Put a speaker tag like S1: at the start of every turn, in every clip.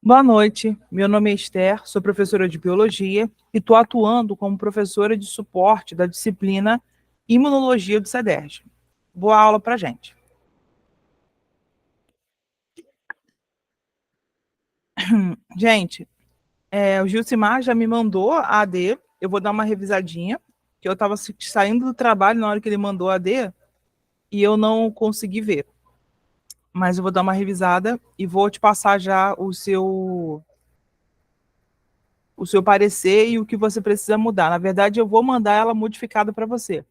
S1: Boa noite, meu nome é Esther, sou professora de biologia e estou atuando como professora de suporte da disciplina Imunologia do CEDERJ. Boa aula para gente. Gente, o Gilcimar já me mandou a AD, eu vou dar uma revisadinha, que eu estava saindo do trabalho na hora que ele mandou a AD e eu não consegui ver. Mas eu vou dar uma revisada e vou te passar já o seu parecer e o que você precisa mudar. Na verdade, eu vou mandar ela modificada para você,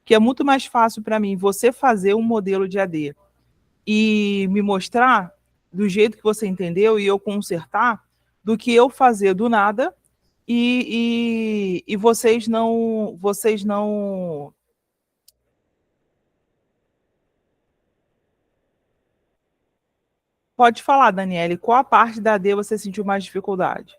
S1: que é muito mais fácil para mim você fazer um modelo de AD e me mostrar do jeito que você entendeu e eu consertar, do que eu fazer do nada e vocês não. Pode falar, Daniele, qual a parte da AD você sentiu mais dificuldade?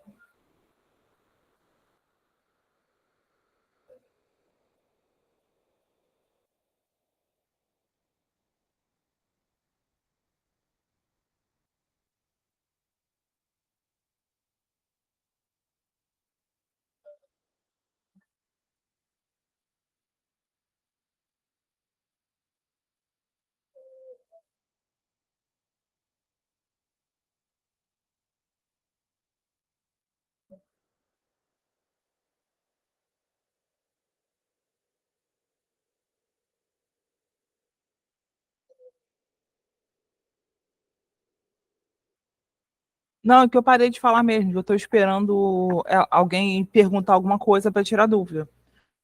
S1: Não, é que eu parei de falar mesmo, eu estou esperando alguém perguntar alguma coisa para tirar dúvida.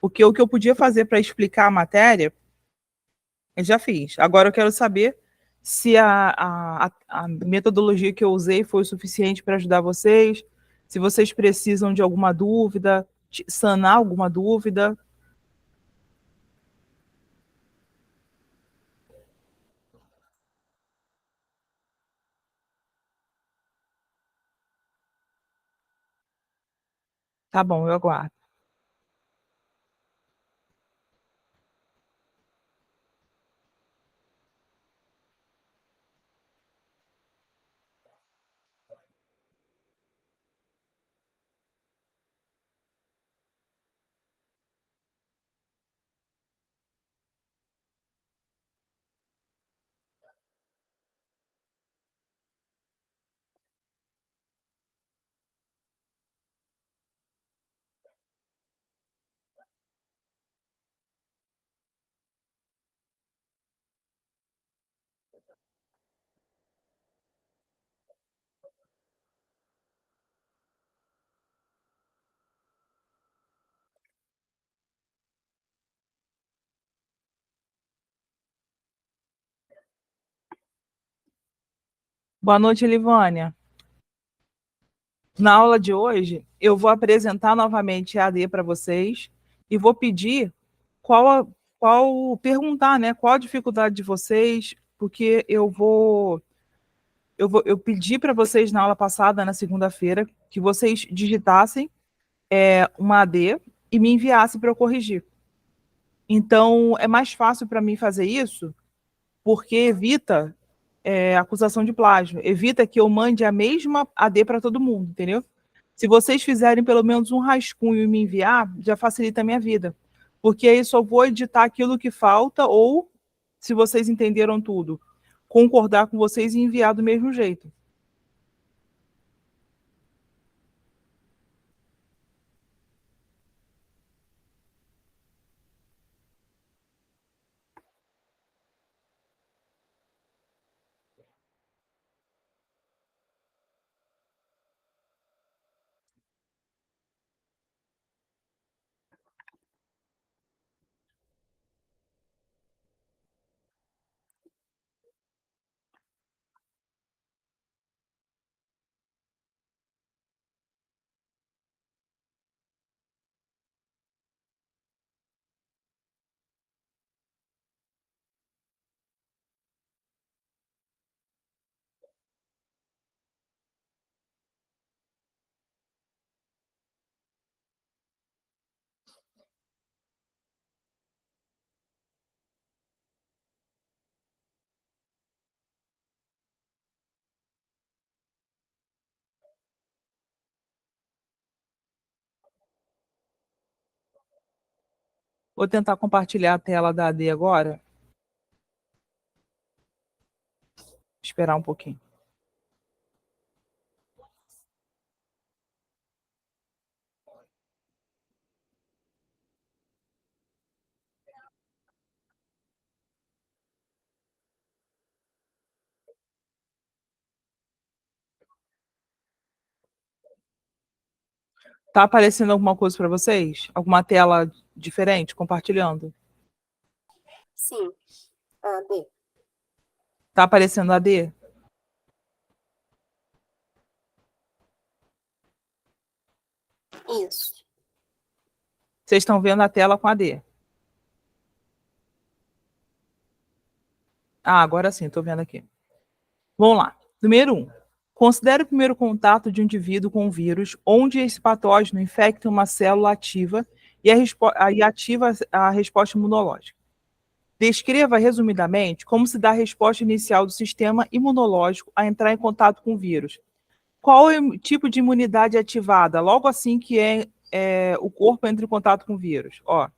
S1: Porque o que eu podia fazer para explicar a matéria, eu já fiz. Agora eu quero saber se a metodologia que eu usei foi o suficiente para ajudar vocês, se vocês precisam de alguma dúvida, sanar alguma dúvida. Tá bom, eu aguardo. Boa noite, Livânia. Na aula de hoje, eu vou apresentar novamente a AD para vocês e vou pedir perguntar, né, qual a dificuldade de vocês, porque eu pedi para vocês na aula passada, na segunda-feira, que vocês digitassem uma AD e me enviassem para eu corrigir. Então, é mais fácil para mim fazer isso, porque evita acusação de plágio, evita que eu mande a mesma AD para todo mundo, entendeu? Se vocês fizerem pelo menos um rascunho e me enviar, já facilita a minha vida. Porque aí só vou editar aquilo que falta, ou, se vocês entenderam tudo, concordar com vocês e enviar do mesmo jeito. Vou tentar compartilhar a tela da AD agora. Esperar um pouquinho. Tá aparecendo alguma coisa para vocês? Alguma tela diferente compartilhando?
S2: Sim. AD.
S1: Tá aparecendo a AD?
S2: Isso.
S1: Vocês estão vendo a tela com a AD? Ah, agora sim, estou vendo aqui. Vamos lá. Número 1. Considere o primeiro contato de um indivíduo com um vírus, onde esse patógeno infecta uma célula ativa e ativa a resposta imunológica. Descreva, resumidamente, como se dá a resposta inicial do sistema imunológico a entrar em contato com o vírus. Qual é o tipo de imunidade ativada logo assim que o corpo entra em contato com o vírus? Ó,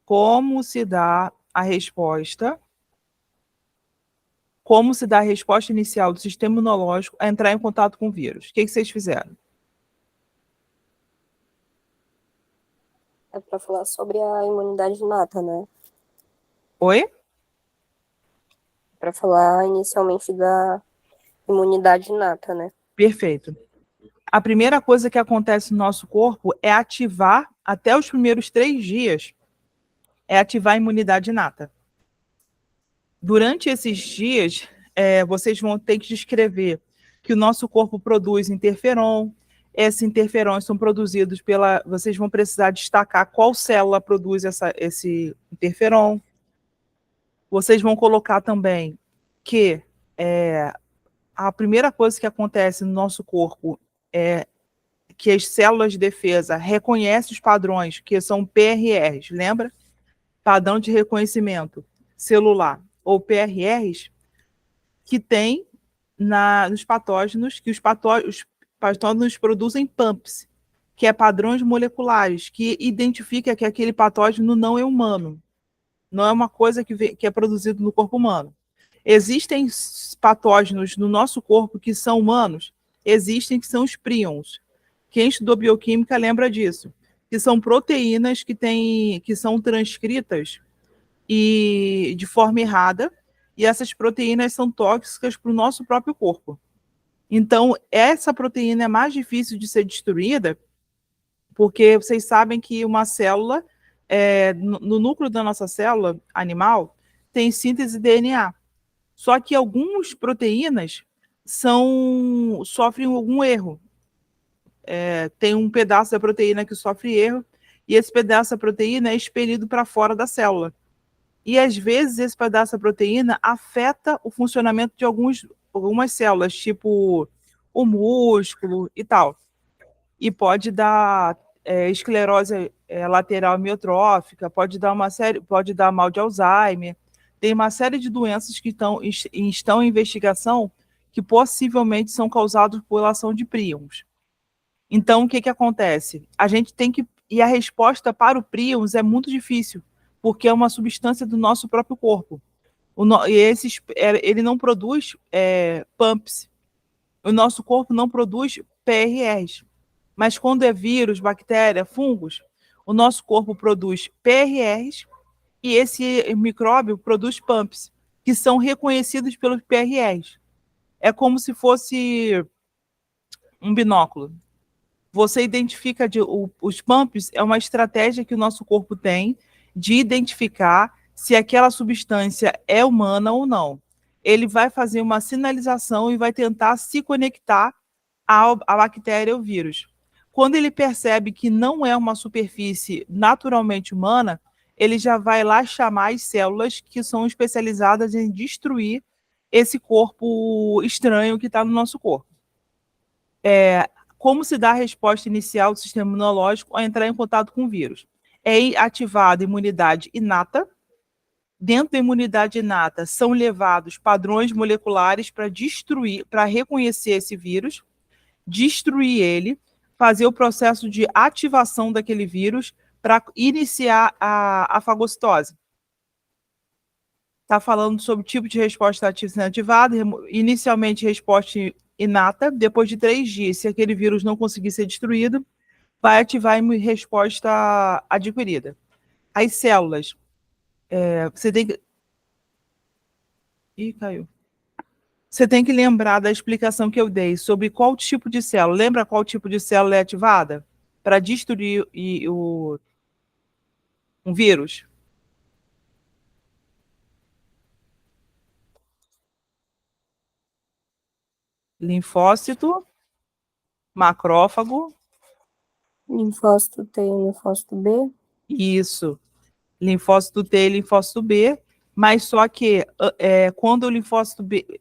S1: como se dá a resposta inicial do sistema imunológico a entrar em contato com o vírus? O que vocês fizeram?
S2: É para falar sobre a imunidade inata, né?
S1: Oi?
S2: Para falar inicialmente da imunidade inata, né?
S1: Perfeito. A primeira coisa que acontece no nosso corpo é ativar, até os primeiros 3 dias, é ativar a imunidade inata. Durante esses dias, vocês vão ter que descrever que o nosso corpo produz interferon. Esses interferons são produzidos pela. Vocês vão precisar destacar qual célula produz esse interferon. Vocês vão colocar também que a primeira coisa que acontece no nosso corpo é que as células de defesa reconhecem os padrões, que são PRRs, lembra? Padrão de reconhecimento celular, ou PRRs, que tem nos patógenos, que os patógenos produzem PAMPs, que é padrões moleculares, que identifica que aquele patógeno não é humano, não é uma coisa que é produzido no corpo humano. Existem patógenos no nosso corpo que são humanos? Existem, que são os prions. Quem estudou bioquímica lembra disso, que são proteínas que são transcritas e de forma errada, e essas proteínas são tóxicas para o nosso próprio corpo. Então, essa proteína é mais difícil de ser destruída, porque vocês sabem que uma célula, no núcleo da nossa célula animal, tem síntese de DNA. Só que algumas proteínas sofrem algum erro. Tem um pedaço da proteína que sofre erro, e esse pedaço da proteína é expelido para fora da célula. E às vezes esse pedaço da proteína afeta o funcionamento de algumas células, tipo o músculo e tal. E pode dar esclerose lateral amiotrófica, pode dar mal de Alzheimer. Tem uma série de doenças que estão em investigação que possivelmente são causadas por ação de prions. Então, o que acontece? A gente tem que. E a resposta para o prions é muito difícil, porque é uma substância do nosso próprio corpo. Ele não produz PAMPs. O nosso corpo não produz PRRs. Mas quando é vírus, bactéria, fungos, o nosso corpo produz PRRs e esse micróbio produz PAMPs, que são reconhecidos pelos PRRs. É como se fosse um binóculo. Você identifica os PAMPs, é uma estratégia que o nosso corpo tem de identificar se aquela substância é humana ou não. Ele vai fazer uma sinalização e vai tentar se conectar à bactéria ou vírus. Quando ele percebe que não é uma superfície naturalmente humana, ele já vai lá chamar as células que são especializadas em destruir esse corpo estranho que está no nosso corpo. Como se dá a resposta inicial do sistema imunológico ao entrar em contato com o vírus? É ativada a imunidade inata. Dentro da imunidade inata são levados padrões moleculares para reconhecer esse vírus, destruir ele, fazer o processo de ativação daquele vírus para iniciar a fagocitose. Está falando sobre o tipo de resposta ativa e inativada, inicialmente resposta inata, depois de 3 dias, se aquele vírus não conseguir ser destruído, vai ativar a resposta adquirida. As células, você tem que... Ih, caiu. Você tem que lembrar da explicação que eu dei sobre qual tipo de célula. Lembra qual tipo de célula é ativada para destruir um vírus? Linfócito, macrófago.
S2: Linfócito T e linfócito B.
S1: Isso. Linfócito T e linfócito B, mas só que quando o linfócito B,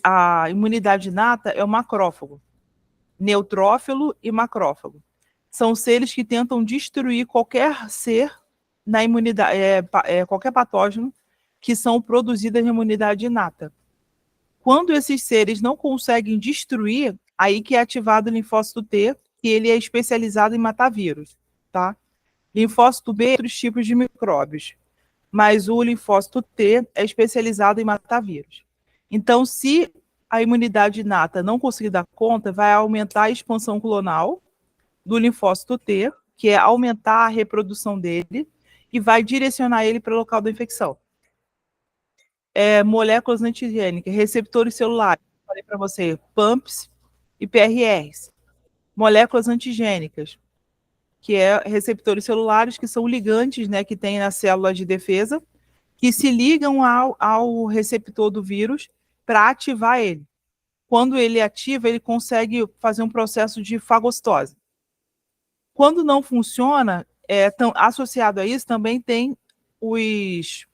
S1: a imunidade inata é o macrófago, neutrófilo e macrófago. São seres que tentam destruir qualquer ser na imunidade, qualquer patógeno que são produzidas na imunidade inata. Quando esses seres não conseguem destruir, aí que é ativado o linfócito T, que ele é especializado em matar vírus, tá? Linfócito B, outros tipos de micróbios, mas o linfócito T é especializado em matar vírus. Então, se a imunidade inata não conseguir dar conta, vai aumentar a expansão clonal do linfócito T, que é aumentar a reprodução dele, e vai direcionar ele para o local da infecção. Moléculas antigênicas, receptores celulares, falei para você, PAMPs e PRRs. Moléculas antigênicas, que é receptores celulares, que são ligantes, né, que tem na célula de defesa, que se ligam ao receptor do vírus para ativar ele. Quando ele ativa, ele consegue fazer um processo de fagocitose. Quando não funciona, associado a isso também tem os...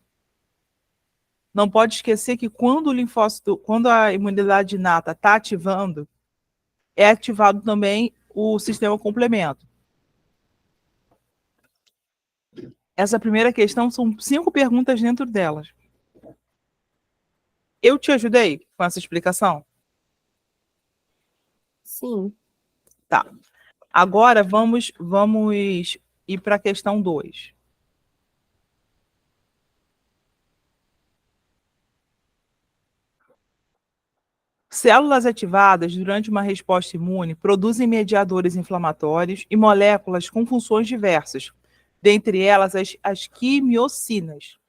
S1: Não pode esquecer que quando o linfócito, quando a imunidade inata está ativando, é ativado também o sistema complemento. Essa primeira questão são 5 perguntas dentro delas. Eu te ajudei com essa explicação?
S2: Sim.
S1: Tá. Agora vamos ir para a questão 2. Células ativadas durante uma resposta imune produzem mediadores inflamatórios e moléculas com funções diversas, dentre elas as quimiocinas,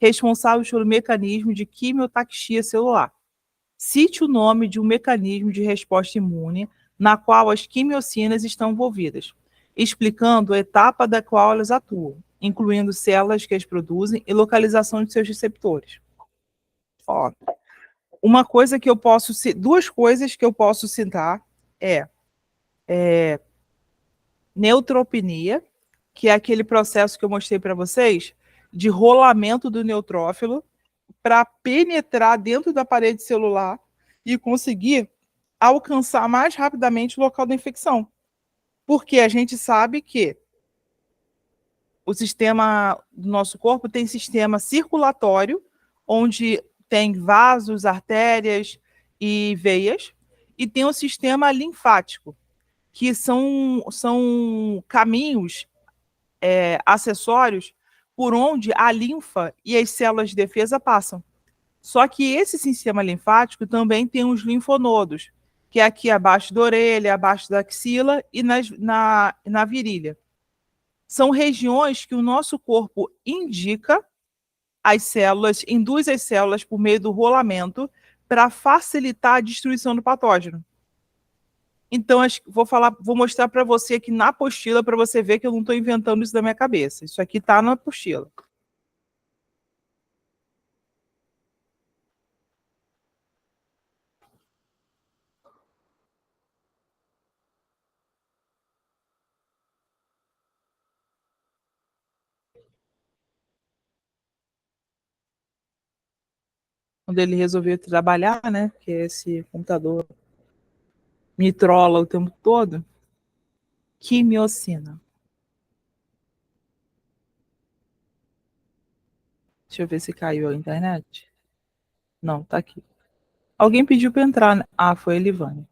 S1: responsáveis pelo mecanismo de quimiotaxia celular. Cite o nome de um mecanismo de resposta imune na qual as quimiocinas estão envolvidas, explicando a etapa da qual elas atuam, incluindo células que as produzem e localização de seus receptores. Ó, duas coisas que eu posso citar é neutropenia, que é aquele processo que eu mostrei para vocês, de rolamento do neutrófilo para penetrar dentro da parede celular e conseguir alcançar mais rapidamente o local da infecção. Porque a gente sabe que o sistema do nosso corpo tem sistema circulatório, onde tem vasos, artérias e veias, e tem o sistema linfático, que são caminhos acessórios por onde a linfa e as células de defesa passam. Só que esse sistema linfático também tem os linfonodos, que é aqui abaixo da orelha, abaixo da axila e na virilha. São regiões que o nosso corpo indica as células, induz as células por meio do rolamento para facilitar a destruição do patógeno. Então, vou mostrar para você aqui na apostila para você ver que eu não estou inventando isso da minha cabeça. Isso aqui está na apostila. Quando ele resolveu trabalhar, né? Porque esse computador me trola o tempo todo. Quimiocina. Deixa eu ver se caiu a internet. Não, tá aqui. Alguém pediu para entrar, né? Ah, foi a Elivânia.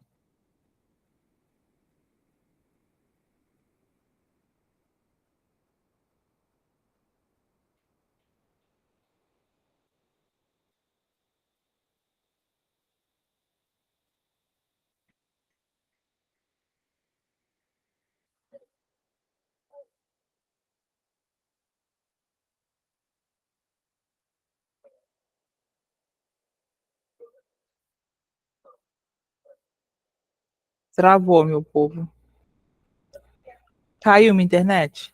S1: Travou, meu povo. Caiu minha internet?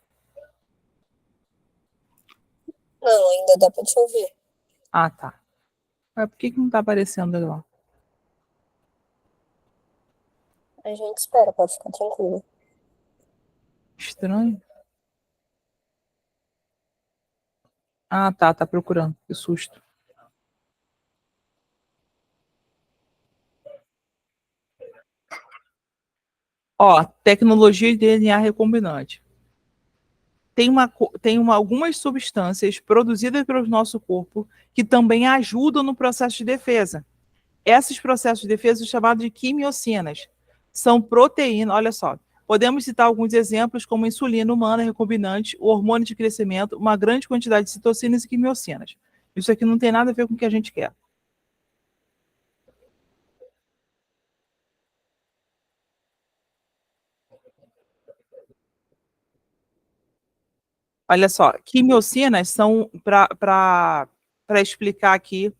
S2: Não, ainda dá pra te ouvir.
S1: Ah, tá. Mas por que não tá aparecendo lá?
S2: A gente espera, pode ficar tranquilo.
S1: Estranho. Ah, tá procurando. Que susto. Ó, tecnologia de DNA recombinante. Algumas substâncias produzidas pelo nosso corpo que também ajudam no processo de defesa. Esses processos de defesa são chamados de quimiocinas. São proteínas, olha só. Podemos citar alguns exemplos como a insulina humana recombinante, o hormônio de crescimento, uma grande quantidade de citocinas e quimiocinas. Isso aqui não tem nada a ver com o que a gente quer. Olha só, quimiocinas são para explicar aqui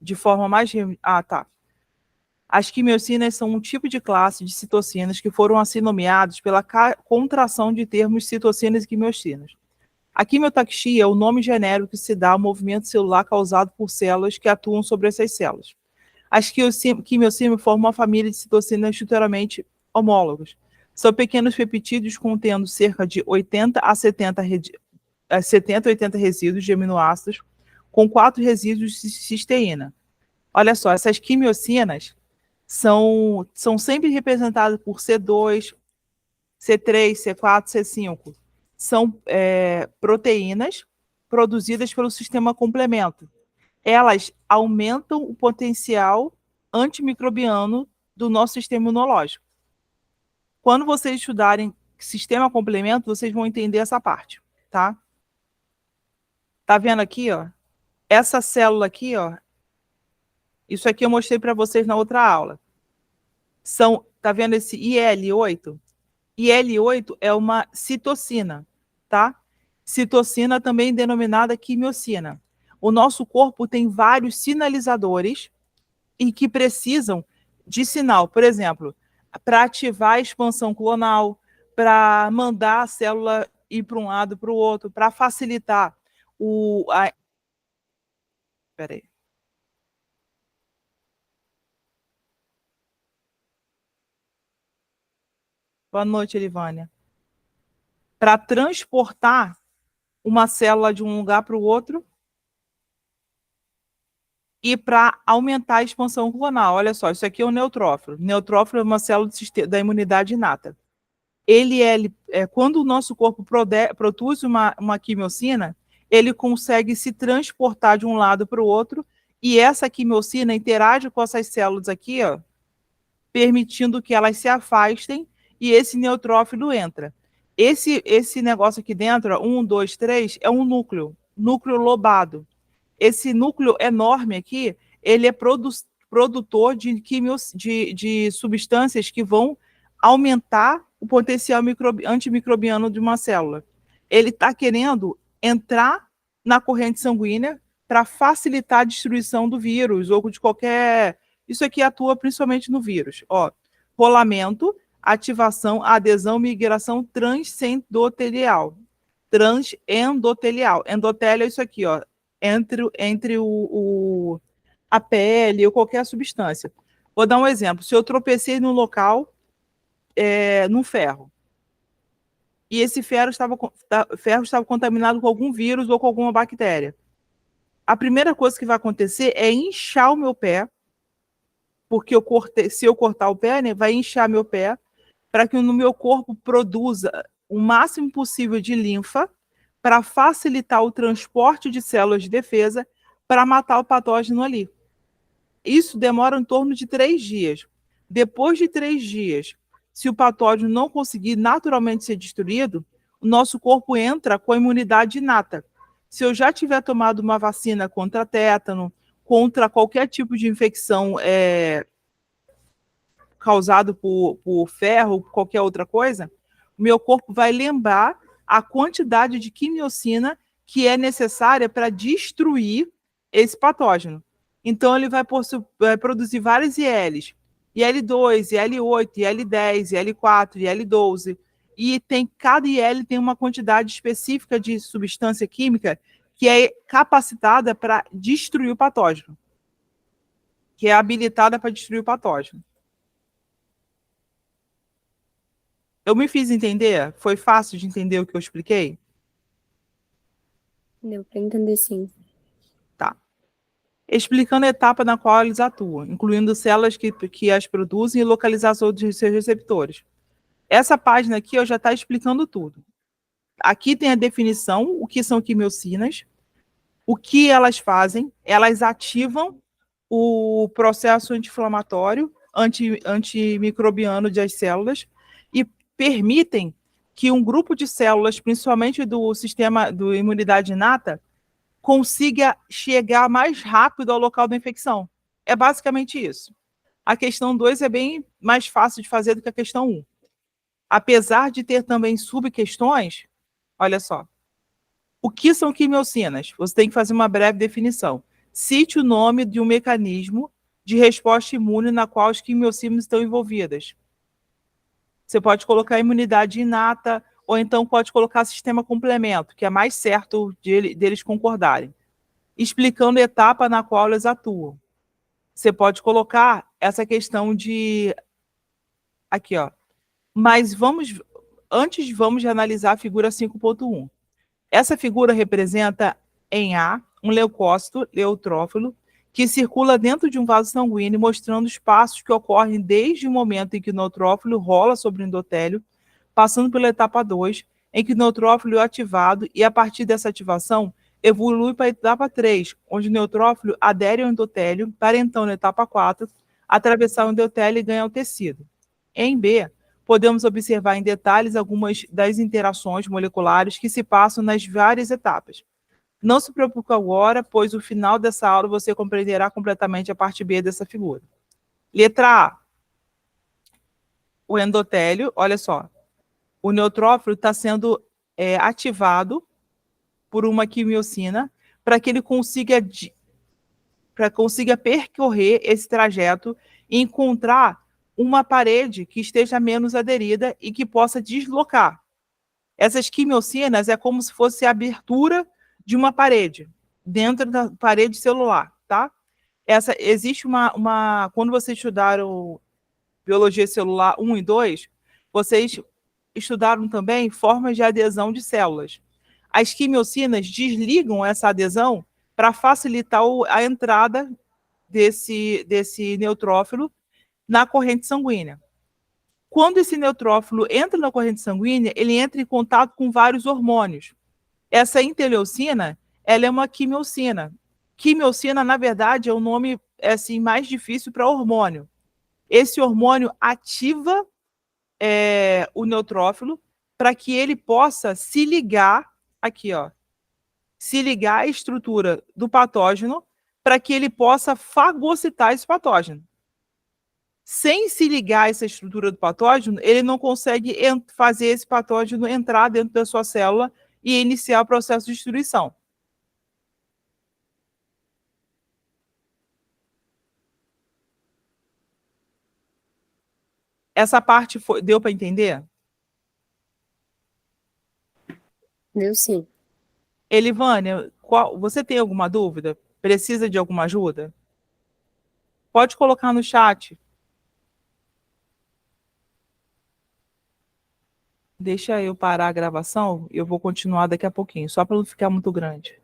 S1: de forma mais. Ah, tá. As quimiocinas são um tipo de classe de citocinas que foram assim nomeados pela contração de termos citocinas e quimiocinas. A quimiotaxia é o nome genérico que se dá ao movimento celular causado por células que atuam sobre essas células. As quimiocinas formam uma família de citocinas estruturalmente homólogas. São pequenos peptídeos contendo cerca de 80 a 70 80 resíduos de aminoácidos, com 4 resíduos de cisteína. Olha só, essas quimiocinas são sempre representadas por C2, C3, C4, C5. São proteínas produzidas pelo sistema complemento. Elas aumentam o potencial antimicrobiano do nosso sistema imunológico. Quando vocês estudarem sistema complemento, vocês vão entender essa parte, tá? Tá vendo aqui, ó? Essa célula aqui, ó, isso aqui eu mostrei para vocês na outra aula. Tá vendo esse IL-8? IL-8 é uma citocina, tá? Citocina também denominada quimiocina. O nosso corpo tem vários sinalizadores e que precisam de sinal, por exemplo, para ativar a expansão clonal, para mandar a célula ir para um lado para o outro, para facilitar Peraí. Boa noite, Elivânia. Para transportar uma célula de um lugar para o outro e para aumentar a expansão clonal. Olha só, isso aqui é um neutrófilo. Neutrófilo é uma célula da imunidade inata. Quando o nosso corpo produz uma quimiocina, ele consegue se transportar de um lado para o outro e essa quimiocina interage com essas células aqui, ó, permitindo que elas se afastem e esse neutrófilo entra. Esse negócio aqui dentro, ó, 1, 2, 3, é um núcleo lobado. Esse núcleo enorme aqui, ele é produtor de substâncias que vão aumentar o potencial antimicrobiano de uma célula. Ele está querendo entrar na corrente sanguínea para facilitar a destruição do vírus ou de qualquer. Isso aqui atua principalmente no vírus. Ó, rolamento, ativação, adesão, migração transendotelial. Transendotelial. Endotélio é isso aqui, ó, entre a pele ou qualquer substância. Vou dar um exemplo. Se eu tropecei num local, num ferro, e esse ferro estava contaminado com algum vírus ou com alguma bactéria, a primeira coisa que vai acontecer é inchar o meu pé, porque se eu cortar o pé, né, vai inchar meu pé, para que no meu corpo produza o máximo possível de linfa para facilitar o transporte de células de defesa para matar o patógeno ali. Isso demora em torno de 3 dias. Depois de 3 dias, se o patógeno não conseguir naturalmente ser destruído, o nosso corpo entra com a imunidade inata. Se eu já tiver tomado uma vacina contra tétano, contra qualquer tipo de infecção causado por ferro, qualquer outra coisa, o meu corpo vai lembrar a quantidade de quimiocina que é necessária para destruir esse patógeno. Então, ele vai produzir vários ILs. IL-2, IL-8, IL-10, IL-4, IL-12. E cada IL tem uma quantidade específica de substância química que é capacitada para destruir o patógeno, que é habilitada para destruir o patógeno. Eu me fiz entender? Foi fácil de entender o que eu expliquei?
S2: Deu para entender, sim.
S1: Tá. Explicando a etapa na qual eles atuam, incluindo células que as produzem e localização de seus receptores. Essa página aqui já está explicando tudo. Aqui tem a definição, o que são quimiocinas, o que elas fazem, elas ativam o processo anti-inflamatório, antimicrobiano das células e permitem que um grupo de células, principalmente do sistema de imunidade inata, consiga chegar mais rápido ao local da infecção. É basicamente isso. A questão 2 é bem mais fácil de fazer do que a questão 1. Apesar de ter também subquestões, olha só. O que são quimiocinas? Você tem que fazer uma breve definição. Cite o nome de um mecanismo de resposta imune na qual as quimiocinas estão envolvidas. Você pode colocar imunidade inata, ou então pode colocar sistema complemento, que é mais certo deles concordarem. Explicando a etapa na qual elas atuam. Você pode colocar essa questão de... Aqui, ó. Mas antes vamos analisar a figura 5.1. Essa figura representa em A um leucócito, neutrófilo, que circula dentro de um vaso sanguíneo, mostrando os passos que ocorrem desde o momento em que o neutrófilo rola sobre o endotélio, passando pela etapa 2, em que o neutrófilo é ativado e, a partir dessa ativação, evolui para a etapa 3, onde o neutrófilo adere ao endotélio, para então, na etapa 4, atravessar o endotélio e ganhar o tecido. Em B, podemos observar em detalhes algumas das interações moleculares que se passam nas várias etapas. Não se preocupe agora, pois no final dessa aula você compreenderá completamente a parte B dessa figura. Letra A. O endotélio, olha só. O neutrófilo está sendo ativado por uma quimiocina para que ele consiga percorrer esse trajeto e encontrar uma parede que esteja menos aderida e que possa deslocar. Essas quimiocinas é como se fosse a abertura de uma parede, dentro da parede celular, tá? Existe quando vocês estudaram biologia celular 1 e 2, vocês estudaram também formas de adesão de células. As quimiocinas desligam essa adesão para facilitar a entrada desse neutrófilo na corrente sanguínea. Quando esse neutrófilo entra na corrente sanguínea, ele entra em contato com vários hormônios. Essa interleucina, ela é uma quimiocina. Quimiocina, na verdade, é o nome assim, mais difícil para hormônio. Esse hormônio ativa o neutrófilo para que ele possa se ligar, aqui, ó, se ligar à estrutura do patógeno para que ele possa fagocitar esse patógeno. Sem se ligar a essa estrutura do patógeno, ele não consegue fazer esse patógeno entrar dentro da sua célula e iniciar o processo de destruição. Essa parte deu para entender?
S2: Deu sim.
S1: Elivânia, você tem alguma dúvida? Precisa de alguma ajuda? Pode colocar no chat. Deixa eu parar a gravação, eu vou continuar daqui a pouquinho, só para não ficar muito grande.